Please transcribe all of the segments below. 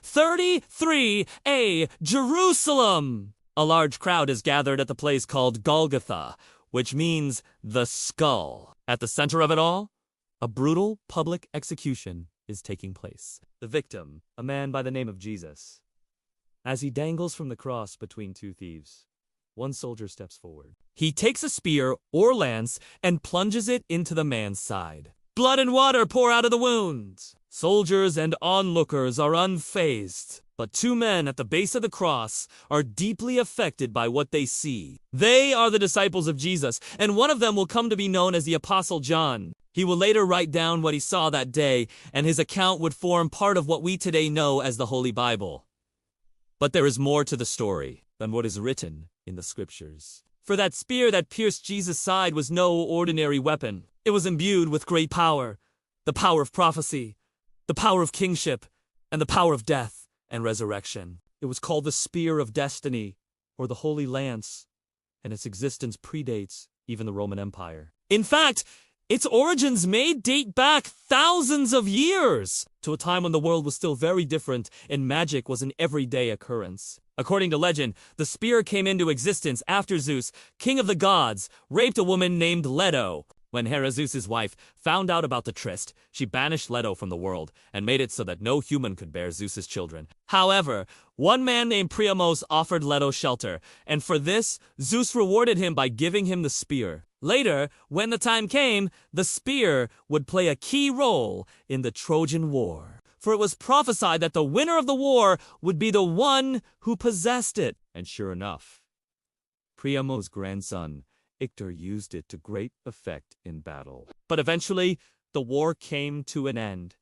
33a, Jerusalem. A large crowd is gathered at the place called Golgotha, which means the skull. At the center of it all, a brutal public execution is taking place. The victim, a man by the name of Jesus. As he dangles from the cross between two thieves, one soldier steps forward. He takes a spear or lance and plunges it into the man's side. Blood and water pour out of the wounds. Soldiers and onlookers are unfazed, but two men at the base of the cross are deeply affected by what they see. They are the disciples of Jesus, and one of them will come to be known as the Apostle John. He will later write down what he saw that day, and his account would form part of what we today know as the Holy Bible. But there is more to the story than what is written in the scriptures. For that spear that pierced Jesus' side was no ordinary weapon. It was imbued with great power, the power of prophecy, the power of kingship, and the power of death and resurrection. It was called the Spear of Destiny, or the Holy Lance, and its existence predates even the Roman Empire. In fact, its origins may date back thousands of years, to a time when the world was still very different and magic was an everyday occurrence. According to legend, the spear came into existence after Zeus, king of the gods, raped a woman named Leto. When Hera, Zeus's wife, found out about the tryst, she banished Leto from the world and made it so that no human could bear Zeus's children. However, one man named Priamos offered Leto shelter, and for this, Zeus rewarded him by giving him the spear. Later, when the time came, the spear would play a key role in the Trojan War, for it was prophesied that the winner of the war would be the one who possessed it. And sure enough, Priamos' grandson, Ictor, used it to great effect in battle. But eventually, the war came to an end,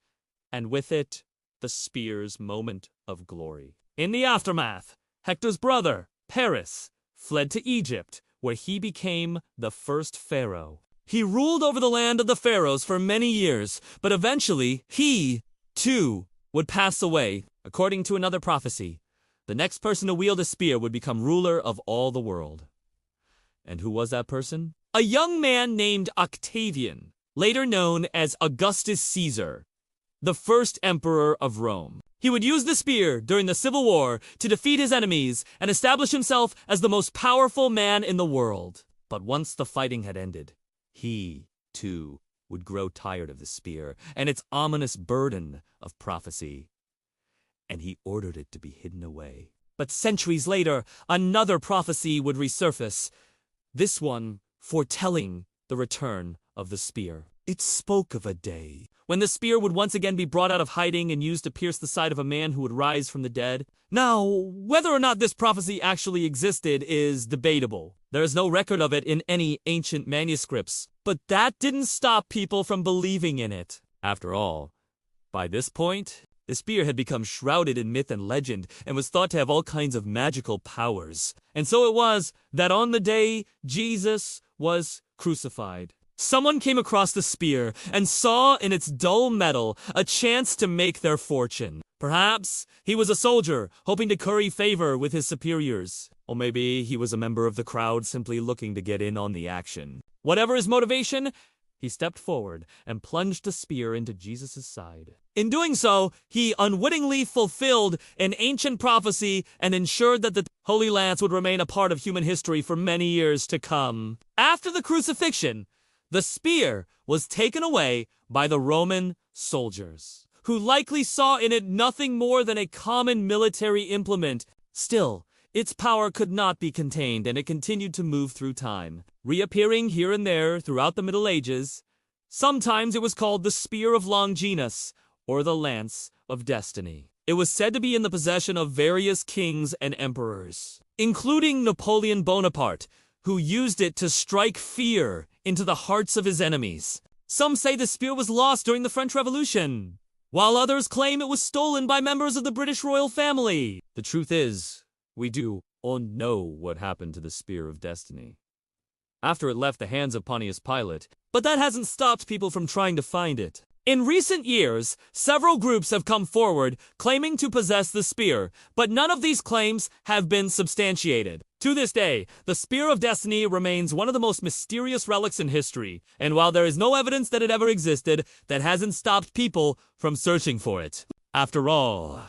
and with it, the spear's moment of glory. In the aftermath, Hector's brother, Paris, fled to Egypt, where he became the first pharaoh. He ruled over the land of the pharaohs for many years, but eventually, he, too, would pass away. According to another prophecy, the next person to wield a spear would become ruler of all the world. And who was that person? A young man named Octavian, later known as Augustus Caesar, the first emperor of Rome. He would use the spear during the Civil War to defeat his enemies and establish himself as the most powerful man in the world. But once the fighting had ended, he, too, would grow tired of the spear and its ominous burden of prophecy, and he ordered it to be hidden away. But centuries later, another prophecy would resurface, this one foretelling the return of the spear. It spoke of a day when the spear would once again be brought out of hiding and used to pierce the side of a man who would rise from the dead. Now, whether or not this prophecy actually existed is debatable. There is no record of it in any ancient manuscripts, but that didn't stop people from believing in it. After all, by this point, the spear had become shrouded in myth and legend and was thought to have all kinds of magical powers. And so it was that on the day Jesus was crucified, someone came across the spear and saw in its dull metal a chance to make their fortune. Perhaps he was a soldier hoping to curry favor with his superiors. Or maybe he was a member of the crowd simply looking to get in on the action. Whatever his motivation, he stepped forward and plunged a spear into Jesus' side. In doing so, he unwittingly fulfilled an ancient prophecy and ensured that the Holy Lance would remain a part of human history for many years to come. After the crucifixion, the spear was taken away by the Roman soldiers, who likely saw in it nothing more than a common military implement. Still, its power could not be contained, and it continued to move through time, reappearing here and there throughout the Middle Ages. Sometimes it was called the Spear of Longinus, or the Lance of Destiny. It was said to be in the possession of various kings and emperors, including Napoleon Bonaparte, who used it to strike fear into the hearts of his enemies. Some say the spear was lost during the French Revolution, while others claim it was stolen by members of the British royal family. The truth is, we do all know what happened to the Spear of Destiny after it left the hands of Pontius Pilate, but that hasn't stopped people from trying to find it. In recent years, several groups have come forward claiming to possess the spear, but none of these claims have been substantiated. To this day, the Spear of Destiny remains one of the most mysterious relics in history, and while there is no evidence that it ever existed, that hasn't stopped people from searching for it. After all,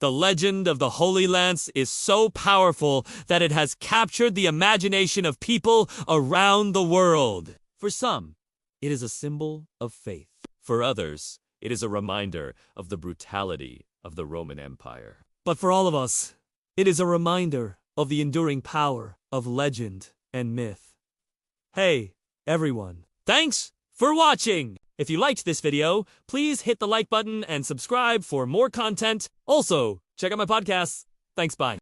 The legend of the Holy Lance is so powerful that it has captured the imagination of people around the world. For some, it is a symbol of faith. For others, it is a reminder of the brutality of the Roman Empire. But for all of us, it is a reminder of the enduring power of legend and myth. Hey, everyone. Thanks for watching! If you liked this video, please hit the like button and subscribe for more content. Also, check out my podcasts. Thanks, bye.